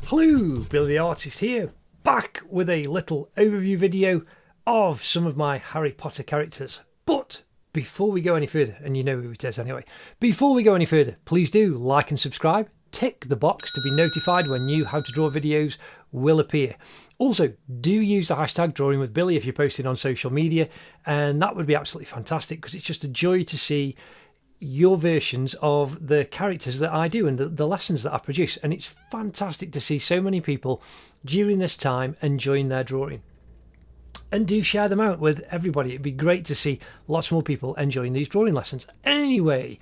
Hello, Billy the Artist here, back with a little overview video of some of my Harry Potter characters. But before we go any further, and you know who it is anyway, before we go any further, please do like and subscribe, tick the box to be notified when new How to Draw videos will appear. Also, do use the hashtag DrawingWithBilly if you're posting on social media, and that would be absolutely fantastic because it's just a joy to see your versions of the characters that I do and the lessons that I produce, and it's fantastic to see so many people during this time enjoying their drawing. And do share them out with everybody. It'd be great to see lots more people enjoying these drawing lessons. Anyway,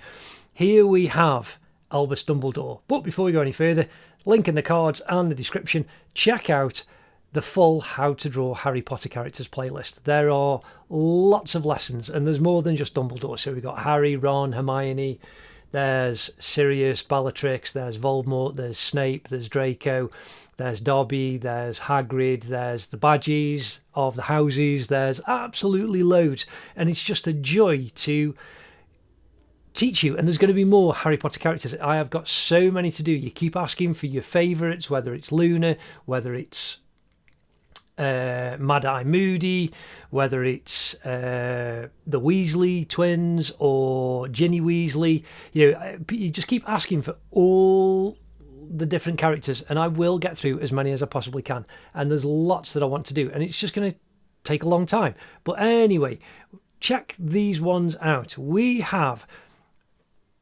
here we have Albus Dumbledore. But before we go any further, link in the cards and the description, check out the full How to Draw Harry Potter Characters playlist. There are lots of lessons, and there's more than just Dumbledore. So we've got Harry, Ron, Hermione, there's Sirius, Bellatrix, there's Voldemort, there's Snape, there's Draco, there's Dobby, there's Hagrid, there's the badges of the houses, there's absolutely loads. And it's just a joy to teach you, and there's going to be more Harry Potter characters. I have got so many to do. You keep asking for your favourites, whether it's Luna, whether it's Mad-Eye Moody, whether it's the Weasley twins or Ginny Weasley. You just keep asking for all the different characters, and I will get through as many as I possibly can. And there's lots that I want to do, and it's just going to take a long time. But anyway, check these ones out. We have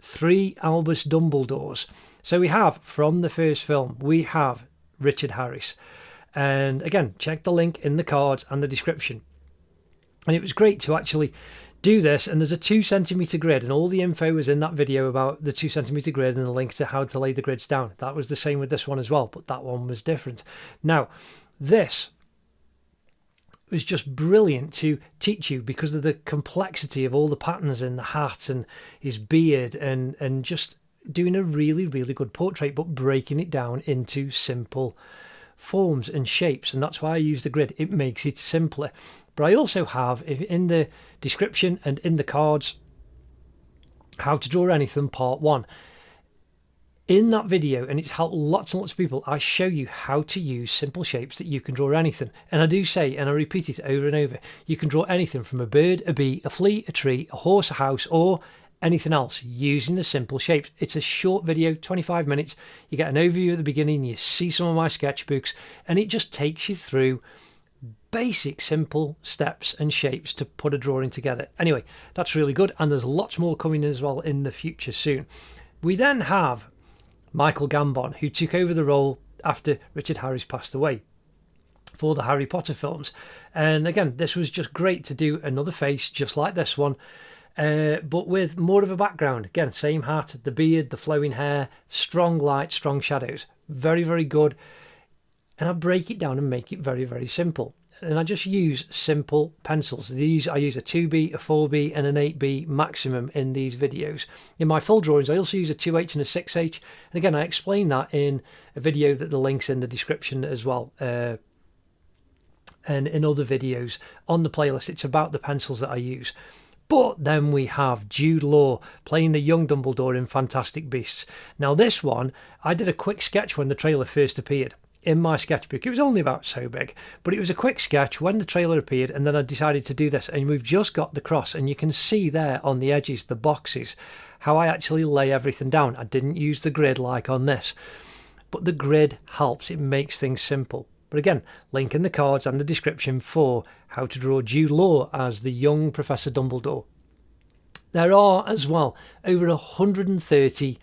3 Albus Dumbledores. So we have, from the first film, we have Richard Harris. And again, check the link in the cards and the description. And it was great to actually do this. And there's a 2cm grid, and all the info is in that video about the 2cm grid and the link to how to lay the grids down. That was the same with this one as well, but that one was different. Now, this was just brilliant to teach you because of the complexity of all the patterns in the hat and his beard, and just doing a really, really good portrait, but breaking it down into simple forms and shapes. And that's why I use the grid. It makes it simpler. But I also have, in the description and in the cards, How to Draw Anything Part 1. In that video, and it's helped lots and lots of people, I show you how to use simple shapes that you can draw anything. And I do say, and I repeat it over and over, you can draw anything from a bird, a bee, a flea, a tree, a horse, a house, or anything else using the simple shapes. It's a short video, 25 minutes. You get an overview at the beginning, you see some of my sketchbooks, and it just takes you through basic simple steps and shapes to put a drawing together. Anyway, that's really good, and there's lots more coming as well in the future soon. We then have Michael Gambon, who took over the role after Richard Harris passed away for the Harry Potter films. And again, this was just great to do another face just like this one, but with more of a background. Again, same hat, the beard, the flowing hair, strong light, strong shadows. Very, very good. And I break it down and make it very, very simple. And I just use simple pencils. I use a 2B, a 4B and an 8B maximum in these videos. In my full drawings, I also use a 2H and a 6H. And again, I explain that in a video that the link's in the description as well. And in other videos on the playlist, it's about the pencils that I use. But then we have Jude Law playing the young Dumbledore in Fantastic Beasts. Now this one, I did a quick sketch when the trailer first appeared in my sketchbook. It was only about so big, but it was a quick sketch when the trailer appeared, and then I decided to do this, and we've just got the cross, and you can see there on the edges, the boxes, how I actually lay everything down. I didn't use the grid like on this, but the grid helps. It makes things simple. But again, link in the cards and the description for How to Draw Jude Law as the young Professor Dumbledore. There are as well over 130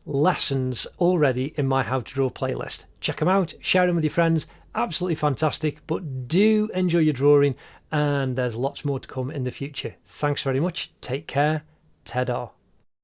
lessons already in my How to Draw playlist. Check them out, share them with your friends. Absolutely fantastic, but do enjoy your drawing, and there's lots more to come in the future. Thanks very much. Take care. Ta-da.